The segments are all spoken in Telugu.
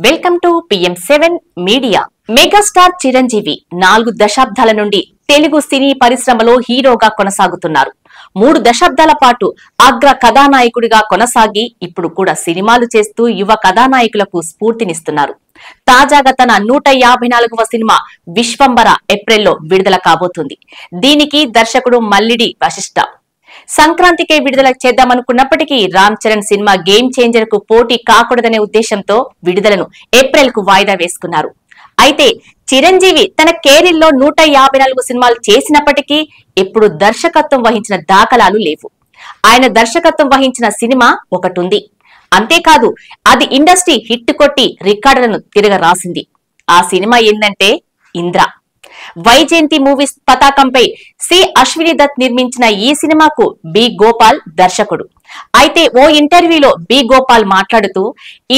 Welcome to PM7 media. Megastar Chiranjeevi 4 దశాబ్దాల నుండి తెలుగు సినీ పరిశ్రమలో హీరోగా కొనసాగుతున్నారు. 3 దశాబ్దాల పాటు అగ్ర కథానాయకుడిగా కొనసాగి ఇప్పుడు కూడా సినిమాలు చేస్తూ యువ కథానాయకులకు స్ఫూర్తినిస్తున్నారు. తాజాగా తన 154వ సినిమా విశ్వంబర ఏప్రిల్లో విడుదల కాబోతుంది. దీనికి దర్శకుడు మల్లిడి వశిష్ఠ. సంక్రాంతికే విడుదల చేద్దామనుకున్నప్పటికీ Ram Charan cinema game changer కు పోటీ కాకూడదనే ఉద్దేశంతో విడుదలను ఏప్రిల్ కు వాయిదా వేసుకున్నారు. అయితే చిరంజీవి తన కెరీర్ లో 154 సినిమాలు చేసినప్పటికీ ఎప్పుడు దర్శకత్వం వహించిన దాఖలాలు లేవు. ఆయన దర్శకత్వం వహించిన సినిమా ఒకటుంది. అంతేకాదు అది ఇండస్ట్రీ హిట్ కొట్టి రికార్డులను తిరగరాసింది. ఆ సినిమా ఏందంటే ఇంద్ర. వైజయంతి మూవీస్ పతాకంపై సి అశ్విని దత్ నిర్మించిన ఈ సినిమాకు బి గోపాల్ దర్శకుడు. అయితే ఓ ఇంటర్వ్యూలో బి గోపాల్ మాట్లాడుతూ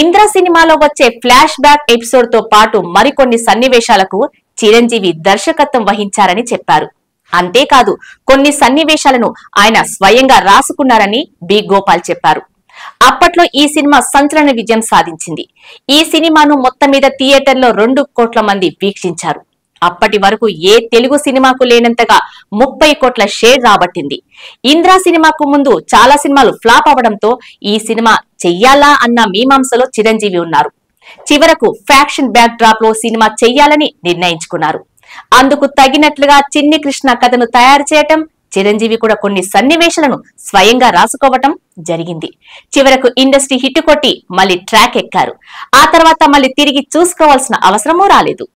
ఇంద్ర సినిమాలో వచ్చే ఫ్లాష్ బ్యాక్ ఎపిసోడ్ తో పాటు మరికొన్ని సన్నివేశాలకు చిరంజీవి దర్శకత్వం వహించారని చెప్పారు. అంతేకాదు కొన్ని సన్నివేశాలను ఆయన స్వయంగా రాసుకున్నారని బి గోపాల్ చెప్పారు. అప్పట్లో ఈ సినిమా సంచలన విజయం సాధించింది. ఈ సినిమాను మొత్తం మీద థియేటర్లో 2 కోట్ల మంది వీక్షించారు. అప్పటి వరకు ఏ తెలుగు సినిమాకు లేనంతగా 30 కోట్ల షేర్ రాబట్టింది. ఇంద్ర సినిమాకు ముందు చాలా సినిమాలు ఫ్లాప్ అవడంతో ఈ సినిమా చెయ్యాలా అన్న మీమాంసలో చిరంజీవి ఉన్నారు. చివరకు ఫ్యాక్షన్ బ్యాక్ డ్రాప్ లో సినిమా చెయ్యాలని నిర్ణయించుకున్నారు. అందుకు తగినట్లుగా చిన్ని కృష్ణ కథను తయారు చేయటం, చిరంజీవి కూడా కొన్ని సన్నివేశాలను స్వయంగా రాసుకోవటం జరిగింది. చివరకు ఇండస్ట్రీ హిట్ కొట్టి మళ్ళీ ట్రాక్ ఎక్కారు. ఆ తర్వాత మళ్ళీ తిరిగి చూసుకోవాల్సిన అవసరమూ రాలేదు.